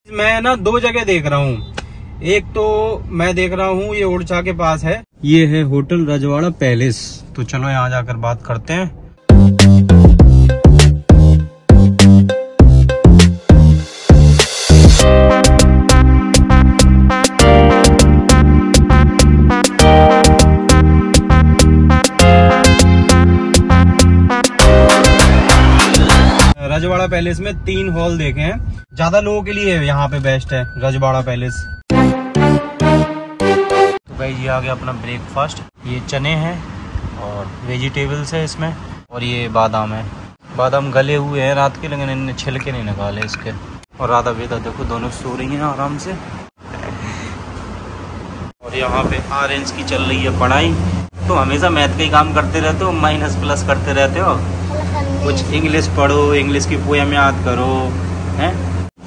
मैं ना दो जगह देख रहा हूँ। एक तो मैं देख रहा हूँ ये ओरछा के पास है, ये है होटल रजवाड़ा पैलेस। तो चलो यहाँ जाकर बात करते हैं। रजवाड़ा पैलेस में 3 हॉल देखे हैं, ज्यादा लोगों के लिए यहाँ पे बेस्ट है रजवाड़ा पैलेस। तो भाई ये आ गया अपना ब्रेकफास्ट। ये चने हैं और वेजिटेबल्स है इसमें, और ये बादाम है। बादाम गले हुए हैं रात के, लेकिन इन्हें छिलके नहीं निकाले इसके। और राधा बेटा देखो दोनों सो रही हैं आराम से। और यहाँ पे ऑरेंज की चल रही है पढ़ाई। तो हमेशा मैथ का ही काम करते रहते हो, माइनस प्लस करते रहते हो। कुछ इंग्लिश पढ़ो, इंग्लिश की पोएम याद करो हैं।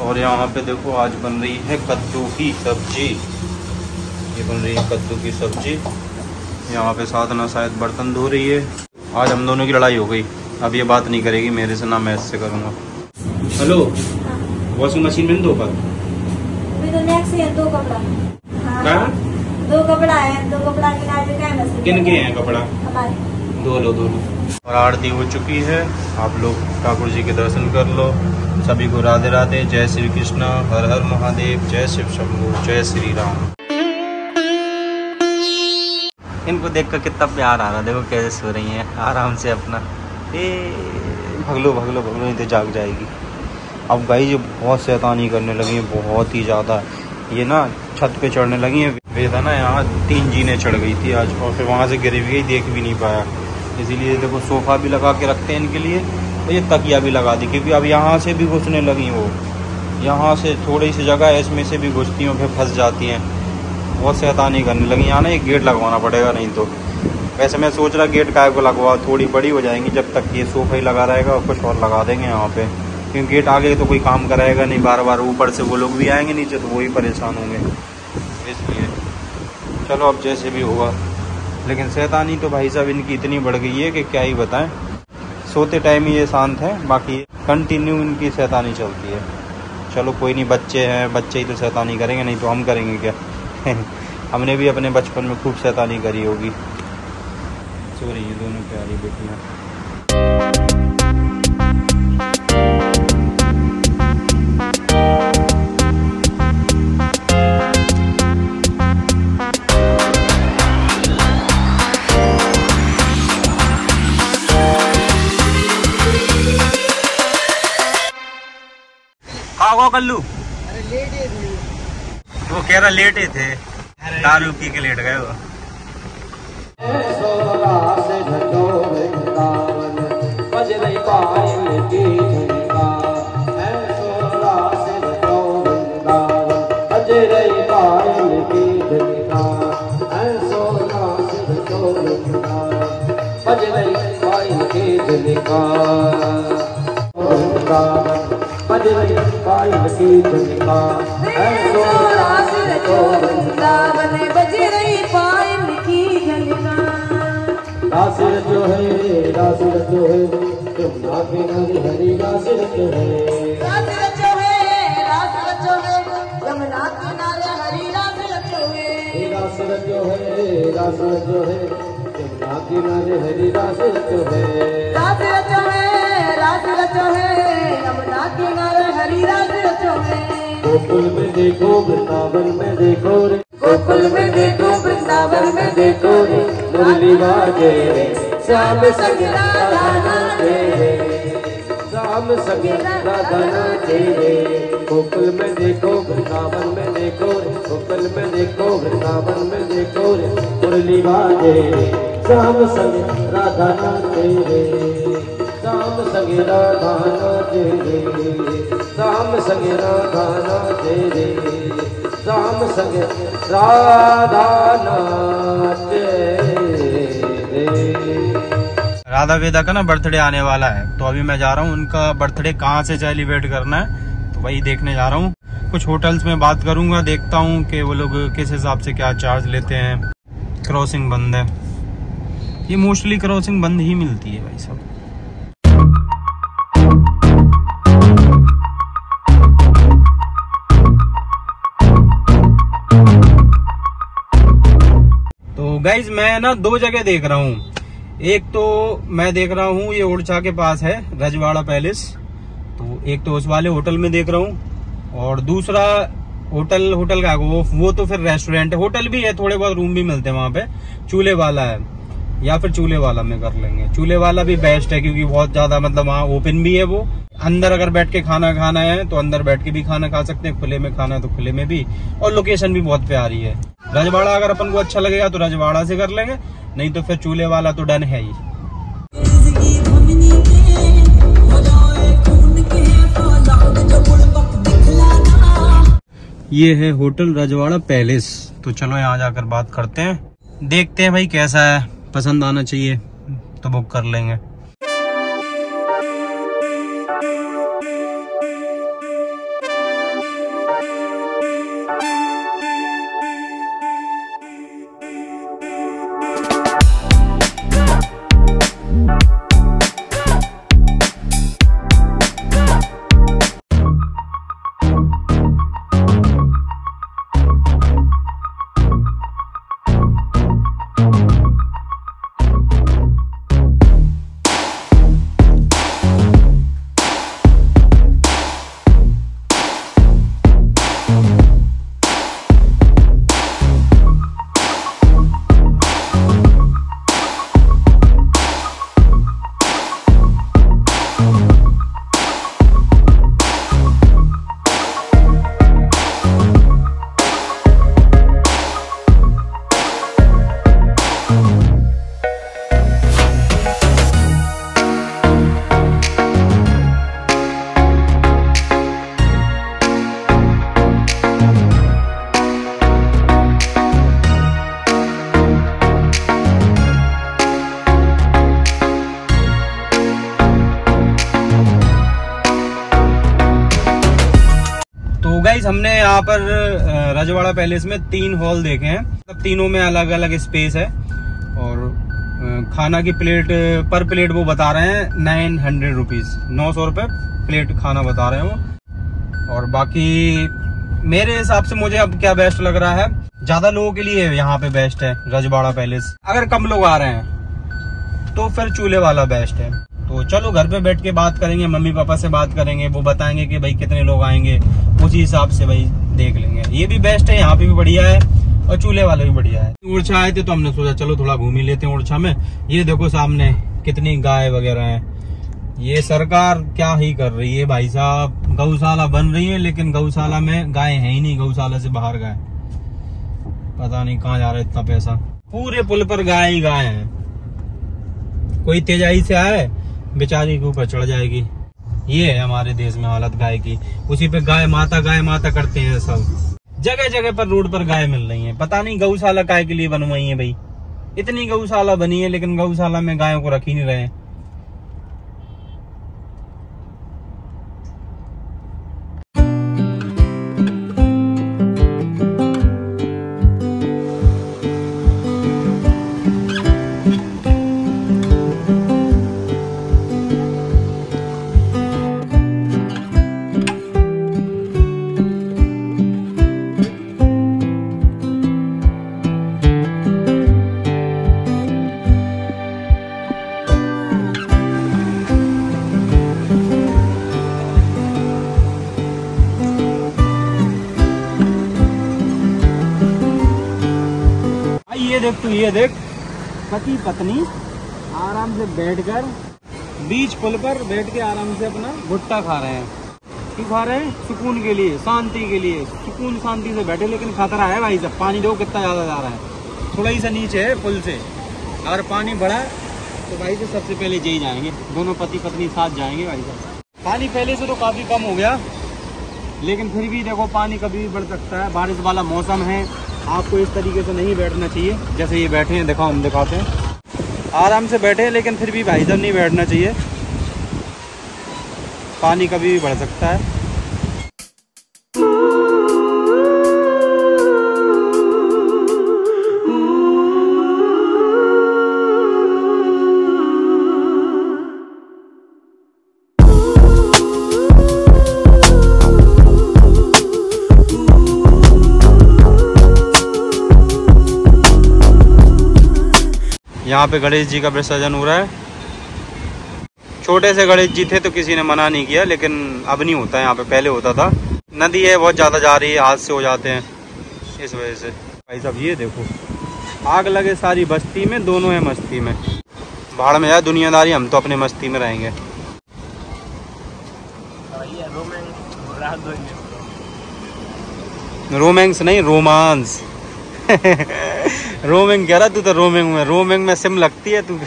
और यहाँ पे देखो आज बन रही है कद्दू की सब्जी। ये बन रही है कद्दू की सब्जी। यहाँ पे साधना शायद बर्तन धो रही है। आज हम दोनों की लड़ाई हो गई। अब ये बात नहीं करेगी मेरे से, ना मैं इससे करूँगा। हेलो, वॉशिंग मशीन में दो पर दो कपड़ा है, 2 कपड़ा किन के हैं कपड़ा? धो लो। और आरती हो चुकी है। आप लोग ठाकुर जी के दर्शन कर लो। सभी को राधे राधे, जय श्री कृष्ण, हर हर महादेव, जय शिव शंभू, जय श्री राम। इनको देखकर कितना प्यार आ रहा, देखो कैसे सो रही हैं आराम से अपना। भगलो नहीं तो जाग जाएगी। अब गाइस ये बहुत शैतानी करने लगी है, बहुत ही ज़्यादा। ये ना छत पे चढ़ने लगी है। वेदा ना यहाँ 3 जीने चढ़ गई थी आज, और फिर वहाँ से गिर भी गई, देख भी नहीं पाया। इसीलिए देखो सोफ़ा भी लगा के रखते हैं इनके लिए, तो ये तकिया भी लगा दी, क्योंकि अब यहाँ से भी घुसने लगी वो। यहाँ से थोड़ी सी जगह है, इसमें से भी घुसती हैं, फिर फंस जाती हैं। बहुत शैतानी करने लगी। यहाँ ना एक गेट लगवाना पड़ेगा, नहीं तो। वैसे मैं सोच रहा गेट काय को लगवा, थोड़ी बड़ी हो जाएंगी जब तक ये सोफ़ा ही लगा रहेगा, और कुछ और लगा देंगे यहाँ पे। क्योंकि गेट आगे तो कोई काम कराएगा नहीं, बार बार ऊपर से वो लोग भी आएंगे नीचे, तो वही परेशान होंगे। इसलिए चलो अब जैसे भी होगा। लेकिन शैतानी तो भाई साहब इनकी इतनी बढ़ गई है कि क्या ही बताएं। सोते टाइम ही ये शांत है, बाकी कंटिन्यू इनकी शैतानी चलती है। चलो कोई नहीं, बच्चे हैं, बच्चे ही तो शैतानी करेंगे, नहीं तो हम करेंगे क्या? हमने भी अपने बचपन में खूब शैतानी करी होगी। सो रही है दोनों प्यारी बेटियाँ। कल्लू वो कह रहा लेटे थे, दारू पी के लेट गए वो। जो है यमुना किनारे हरी रासिर जो है, यमुना किनारे हरी रासिर जो है, यमुना किनारे हरी रासिर जो है, यमुना किनारे हरी रासिर जो है। गोकुल में देखो वृंदावन में देखो रे, गोकुल में देखो वृंदावन में देखो रे, मुरली बाजे रे, श्याम संग राधा नाचे रे, श्याम संग राधा नाचे रे। गोकुल में देखो वृंदावन में देखो रे, गोकुल में देखो वृंदावन में देखो रे, मुरली बाजे रे, श्याम संग राधा नाचे रे, श्याम संग राधा नाचे रे, श्याम संग राधा नाचे रे, श्याम संग राधा नाचे रे। राधा वेदा का ना बर्थडे आने वाला है, तो अभी मैं जा रहा हूँ उनका बर्थडे कहाँ से सेलिब्रेट करना है, तो वही देखने जा रहा हूँ। कुछ होटल्स में बात करूंगा, देखता हूँ कि वो लोग किस हिसाब से क्या चार्ज लेते हैं। क्रॉसिंग बंद है, ये मोस्टली क्रॉसिंग बंद ही मिलती है भाई साहब। गाइज मैं ना 2 जगह देख रहा हूँ। एक तो मैं देख रहा हूँ ये ओरछा के पास है रजवाड़ा पैलेस, तो एक तो उस वाले होटल में देख रहा हूँ, और दूसरा होटल का वो तो फिर रेस्टोरेंट है। होटल भी है, थोड़े बहुत रूम भी मिलते हैं वहां पे। चूल्हे वाला है, या फिर चूल्हे वाला में कर लेंगे। चूल्हे वाला भी बेस्ट है क्योंकि बहुत ज्यादा मतलब वहाँ ओपन भी है। वो अंदर अगर बैठ के खाना खाना है तो अंदर बैठ के भी खाना खा सकते हैं, खुले में खाना है तो खुले में भी, और लोकेशन भी बहुत प्यारी है। रजवाड़ा अगर अपन को अच्छा लगेगा तो रजवाड़ा से कर लेंगे, नहीं तो फिर चूल्हे वाला तो डन है ही। ये है होटल रजवाड़ा पैलेस, तो चलो यहाँ जाकर बात करते हैं, देखते हैं भाई कैसा है, पसंद आना चाहिए तो बुक कर लेंगे। गाइस हमने यहाँ पर रजवाड़ा पैलेस में 3 हॉल देखे हैं, मतलब तीनों में अलग अलग स्पेस है, और खाना की प्लेट पर प्लेट वो बता रहे हैं 900 रुपीज, 900 रुपए प्लेट खाना बता रहे हैं वो। और बाकी मेरे हिसाब से मुझे अब क्या बेस्ट लग रहा है, ज्यादा लोगों के लिए यहाँ पे बेस्ट है रजवाड़ा पैलेस। अगर कम लोग आ रहे हैं तो फिर चूल्हे वाला बेस्ट है। तो चलो घर पे बैठ के बात करेंगे, मम्मी पापा से बात करेंगे, वो बताएंगे कि भाई कितने लोग आएंगे, उसी हिसाब से भाई देख लेंगे। ये भी बेस्ट है, यहाँ पे भी बढ़िया है, और चूल्हे वाला भी बढ़िया है। ओरछा आए थे तो हमने सोचा चलो थोड़ा घूम ही लेते हैं ओरछा में। ये देखो सामने कितनी गाय वगैरह है। ये सरकार क्या ही कर रही है भाई साहब, गौशाला बन रही है लेकिन गौशाला में गाय है ही नहीं, गौशाला से बाहर गाय, पता नहीं कहाँ जा रहा है इतना पैसा। पूरे पुल पर गाय ही गाय है, कोई तेजाई से आए बेचारी के ऊपर चढ़ जाएगी। ये है हमारे देश में हालत गाय की, उसी पे गाय माता करते हैं सब। जगह जगह पर रोड पर गाय मिल रही है, पता नहीं गौशाला काय के लिए बनवाई है भाई। इतनी गौशाला बनी है लेकिन गौशाला में गायों को रख ही नहीं रहे। ये देख पति पत्नी आराम से बैठकर बीच पुल पर बैठ के आराम से अपना भुट्टा खा रहे हैं। क्यों खा रहे हैं? सुकून के लिए, शांति के लिए, सुकून शांति से बैठे। लेकिन खतरा है भाई साहब, पानी देखो कितना ज्यादा जा रहा है, थोड़ा ही सा नीचे है पुल से। अगर पानी बढ़ा तो भाई साहब सबसे पहले यही जाएंगे, दोनों पति पत्नी साथ जाएंगे भाई साहब। पानी पहले से तो काफी कम हो गया, लेकिन फिर भी देखो पानी कभी भी बढ़ सकता है। बारिश वाला मौसम है, आपको इस तरीके से नहीं बैठना चाहिए जैसे ये बैठे हैं। देखो हम दिखाते हैं, आराम से बैठे हैं, लेकिन फिर भी भाई साहब नहीं बैठना चाहिए, पानी कभी भी बढ़ सकता है। यहाँ पे गणेश जी का विसर्जन हो रहा है। छोटे से गणेश जी थे तो किसी ने मना नहीं किया, लेकिन अब नहीं होता है यहाँ पे, पहले होता था। नदी है बहुत ज़्यादा जा रही है, हादसे हो जाते हैं इस वजह से। भाई साहब ये देखो, आग लगे सारी बस्ती में, दोनों है मस्ती में। भाड़ में यार दुनियादारी, हम तो अपने मस्ती में रहेंगे। रोमांस नहीं, रोमांस। रोमिंग कह रहा तू तो, रोमिंग में सिम लगती है तू।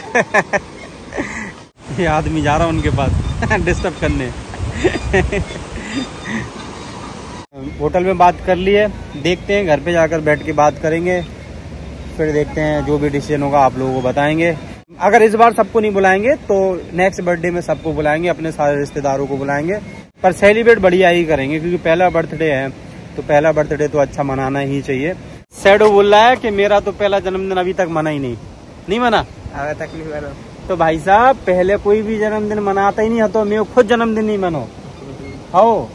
ये आदमी जा रहा उनके पास डिस्टर्ब करने। होटल में बात कर लिए, देखते हैं घर पे जाकर बैठ के बात करेंगे, फिर देखते हैं जो भी डिसीजन होगा आप लोगों को बताएंगे। अगर इस बार सबको नहीं बुलाएंगे तो नेक्स्ट बर्थडे में सबको बुलाएंगे, अपने सारे रिश्तेदारों को बुलाएंगे, पर सेलिब्रेट बढ़िया ही करेंगे क्योंकि पहला बर्थडे है, तो पहला बर्थडे तो अच्छा मनाना ही चाहिए। सैडो बोल रहा है कि मेरा तो पहला जन्मदिन अभी तक मना ही नहीं मना अभी तक नहीं मना। तो भाई साहब पहले कोई भी जन्मदिन मनाता ही नहीं है, तो मैं खुद जन्मदिन नहीं मनो हो।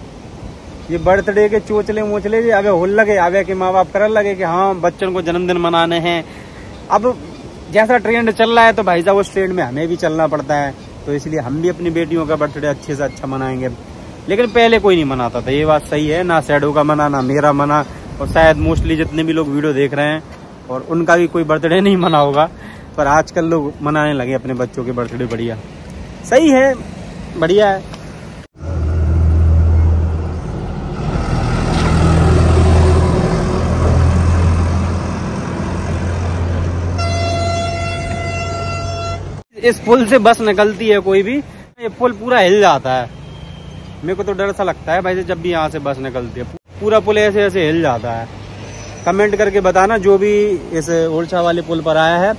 ये बर्थडे के चोचले मोचले जे अबे होल लगे, अबे के माँ बाप करने लगे कि हाँ बच्चों को जन्मदिन मनाने हैं। अब जैसा ट्रेंड चल रहा है तो भाई साहब उस ट्रेंड में हमें भी चलना पड़ता है, तो इसलिए हम भी अपनी बेटियों का बर्थडे अच्छे से अच्छा मनाएंगे। लेकिन पहले कोई नहीं मनाता था, ये बात सही है, ना सैडो का मना ना मेरा मना, और शायद मोस्टली जितने भी लोग वीडियो देख रहे हैं और उनका भी कोई बर्थडे नहीं मना होगा, पर आजकल लोग मनाने लगे अपने बच्चों के बर्थडे। बढ़िया, सही है, बढ़िया है। इस पुल से बस निकलती है कोई भी, ये पुल पूरा हिल जाता है। मेरे को तो डर सा लगता है भाई जब भी यहाँ से बस निकलती है, पूरा पुल ऐसे ऐसे हिल जाता है। कमेंट करके बताना जो भी इस ओरछा वाले पुल पर आया है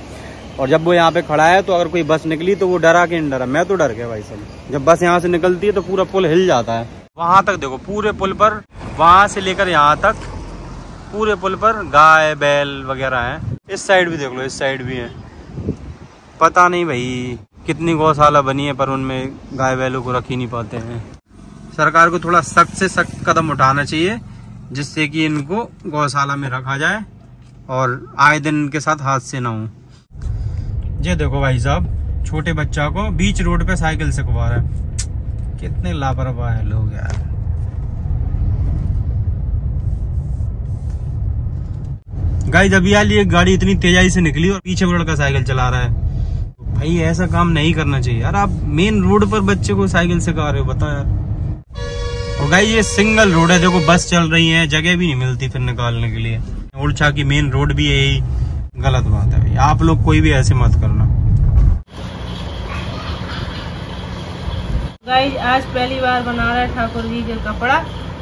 और जब वो यहाँ पे खड़ा है, तो अगर कोई बस निकली तो वो डरा कि नहीं डरा। मैं तो डर गया भाई साहब, जब बस यहाँ से निकलती है तो पूरा पुल हिल जाता है। वहां तक देखो, पूरे पुल पर, वहां से लेकर यहाँ तक पूरे पुल पर गाय बैल वगैरह है। इस साइड भी देख लो, इस साइड भी है। पता नहीं भाई कितनी गौशाला बनी है, पर उनमें गाय बैलों को रख ही नहीं पाते हैं। सरकार को थोड़ा सख्त से सख्त कदम उठाना चाहिए, जिससे कि इनको गौशाला में रखा जाए और आए दिन इनके साथ हादसे ना हो। ये देखो भाई साहब, छोटे बच्चा को बीच रोड पे साइकिल से कुबा रहा है। कितने लापरवाह है लोग यार। गाइस अभी यार ये गाड़ी इतनी तेजी से निकली और पीछे वो लड़का साइकिल चला रहा है। भाई ऐसा काम नहीं करना चाहिए यार, आप मेन रोड पर बच्चे को साइकिल सिखा रहे हो, बताओ यार। और गाइस ये सिंगल रोड है, देखो बस चल रही है, जगह भी नहीं मिलती फिर निकालने के लिए। ओरछा की मेन रोड भी यही गलत बात है भाई, आप लोग कोई भी ऐसे मत करना। गाइस आज पहली बार बना रहे ठाकुर जी का कपड़ा,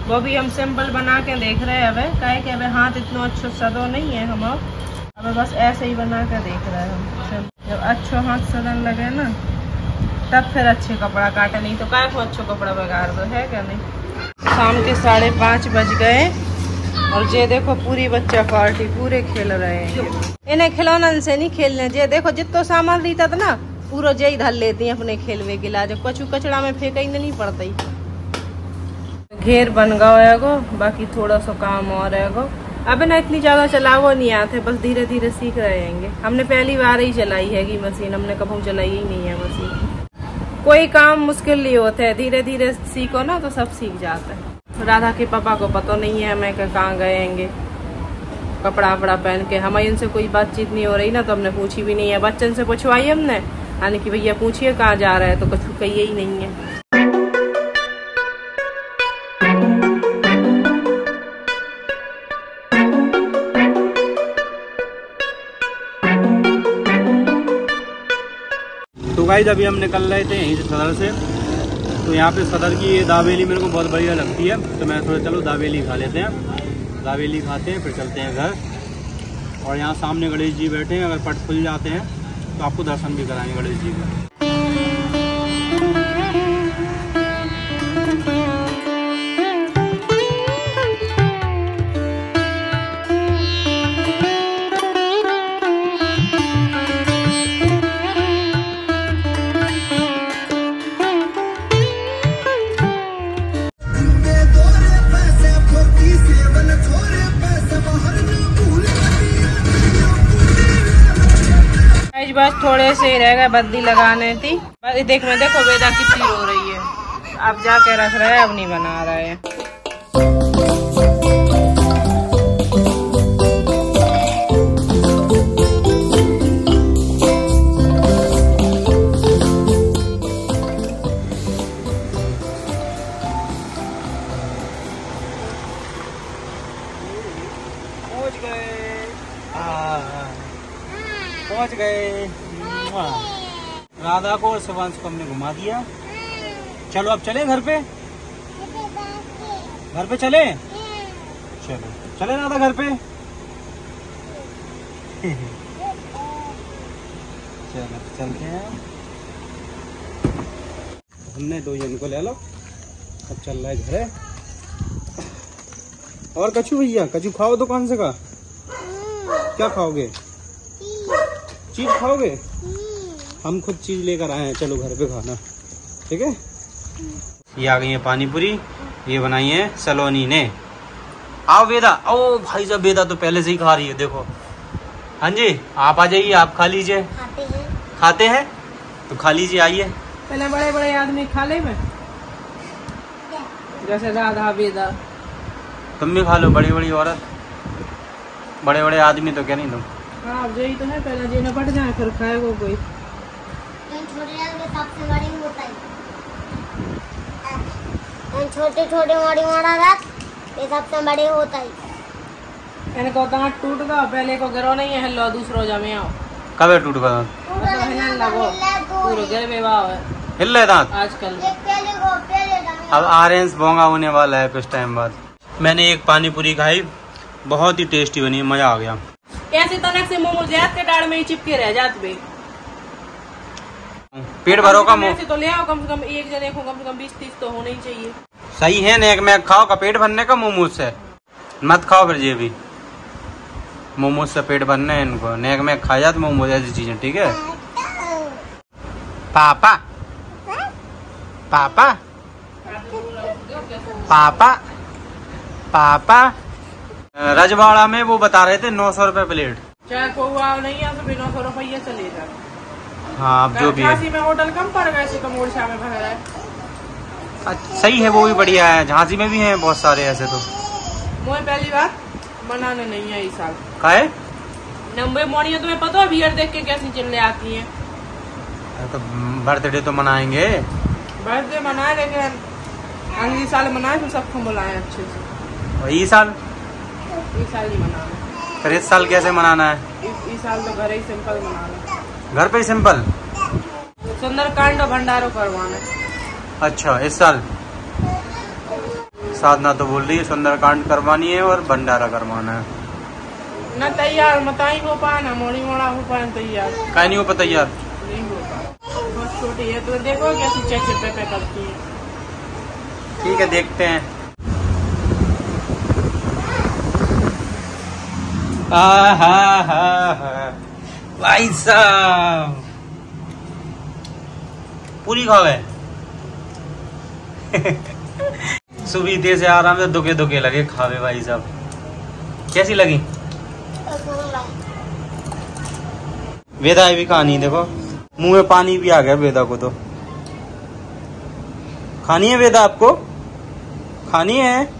वो भी हम सिंपल बना के देख रहे हैं। अब काहे कि अब हाथ इतना अच्छा सदो नहीं है, हम अब बस ऐसे ही बना के देख रहे हैं हम। जब अच्छो हाथ सदन लगे ना तब फिर अच्छे कपड़ा काटे, नहीं तो काहे को अच्छो कपड़ा बेकार दो है क्या नहीं। शाम के 5:30 बज गए और ये देखो पूरी बच्चा पार्टी पूरे खेल रहे हैं। इन्हें खिलौनन से नहीं खेलने, जे देखो जितना सामान रहता था ना पूरा जे धर लेती हैं अपने खेलवे के लाज, कचू कचड़ा में फेंक ही नहीं पड़ता। घेर बन गया है गो, बाकी थोड़ा सा काम और है गो। अब ना इतनी ज्यादा चलावो नहीं आते, बस धीरे धीरे सीख रहे हैं। हमने पहली बार ही चलाई है कि मशीन, हमने कभी चलाई ही नहीं है मशीन। कोई काम मुश्किल नहीं होता है, धीरे धीरे सीखो ना तो सब सीख जाता है। राधा के पापा को पता नहीं है हमें कहाँ गएंगे कपड़ा वपड़ा पहन के। हमारी उनसे कोई बातचीत नहीं हो रही ना, तो हमने पूछी भी नहीं है। बच्चन से पूछवाई हमने, यानी कि भैया पूछिए कहाँ जा रहा है, तो कुछ कहिए ही नहीं है। तो गाइस अभी हम निकल रहे थे यहीं से सदर से, तो यहाँ पे सदर की ये दावेली मेरे को बहुत बढ़िया लगती है, तो मैं थोड़ा चलो दावेली खा लेते हैं। दावेली खाते हैं फिर चलते हैं घर। और यहाँ सामने गणेश जी बैठे हैं, अगर पट खुल जाते हैं तो आपको दर्शन भी कराएंगे गणेश जी का। बस थोड़े से ही रह गए, बद्दी लगाने थी बस। देखो वेदा कितनी रो रही है। अब जाके रख रहे हैं, अब नहीं बना रहे हैं। पहुंच गए। राधा को और शिवांश को हमने घुमा दिया। चलो अब चले घर पे, घर पे चले। चलो चले राधा घर पे। चलो चलते हैं। हमने 2 जन को ले लो। अब चल रहा है घर। और कचू भैया, कचू खाओ दुकान से का। क्या खाओगे? चीज खाओगे? हम खुद चीज लेकर आए हैं, चलो घर पे खाना, ठीक है। ये आ गई है पानी पूरी, ये बनाई है सलोनी ने। आओ वेदा, ओ भाई साहब, वेदा तो पहले से ही खा रही है, देखो। हाँ जी, आप आ जाइए, आप खा लीजिए। खाते हैं तो खा लीजिए, आइए। पहले बड़े बड़े आदमी खा ले में, जैसे राधा वेदा। तुम भी खा लो, बड़ी बड़ी औरत, बड़े बड़े आदमी तो क्या नहीं तुम। हाँ यही तो है, पहले जीना पड़ जाए फिर खाएगा कोई। छोटे छोटे मोड़ी मोड़ा रात ये सबसे बड़े होता है। इनको दांत टूट गया, पहले को गिरो नहीं है, हिलो दूसरो जमे आओ। कब टूट गया दांत? पूरे गिर में बाव है, हिल रहे दांत आजकल। अब ऑरेंज बोंगा होने वाला है कुछ टाइम बाद। मैंने एक पानी पूरी खाई, बहुत ही टेस्टी बनी, मजा आ गया। ऐसे तनक से मोमोज के डाल में ही चिपके रह जाते भाई। पेट भरो का मुंह तो ले आओ, कम से कम एक जने को कम से कम 20-30 तो होने ही चाहिए। सही है, नेक में खाओ का पेट भरने का, मोमोज से मत खाओ फिर। ये भी मोमोज से पेट भरने है इनको, नेक में खा जाते मोमोज ऐसी चीजें, ठीक है। पापा पापा पापा पापा रजवाड़ा में वो बता रहे थे 900 रुपए प्लेट। चाहे कोआ नहीं है तो भी 900 रुपये चले जाए। हाँ अब जो भी है। में होटल कम पड़ गए, कमोरशा में भर है। सही है, वो भी बढ़िया है। झांसी में भी हैं बहुत सारे ऐसे। तो मुझे पहली बार बनाने नहीं है इस साल। काहे? नंबे मोड़ियाँ तुम्हें पता है भीड़ देख के कैसी चिल्ले आती हैं। तो बर्थडे तो मनाएंगे, बर्थडे मनाए, लेकिन अगले साल मनाए तो सबको बुलाए अच्छे से। और इस साल नहीं मनाना। फिर इस साल कैसे मनाना है? इस साल तो घर ही सिंपल मनाना, घर पे ही सिंपल। सुंदरकांड और भंडारो करवाना। अच्छा, इस साल साधना तो बोल रही है सुंदरकांड करवानी है और भंडारा करवाना है। न तैयार मताई हो पाए, ना मोड़ी मोड़ा हो पाए तैयार। काहे नहीं हो पाता तैयार? नहीं हो पाए, बहुत छोटी है। तो देखो कैसी चेक पे करती है। ठीक है, देखते हैं। भाई साहब पूरी खा गए। सुबह से आराम से दुखे दुखे लगे खावे भाई साहब। कैसी लगी? वेदा भी खानी, देखो मुंह में पानी भी आ गया वेदा को। तो खानी है वेदा, आपको खानी है?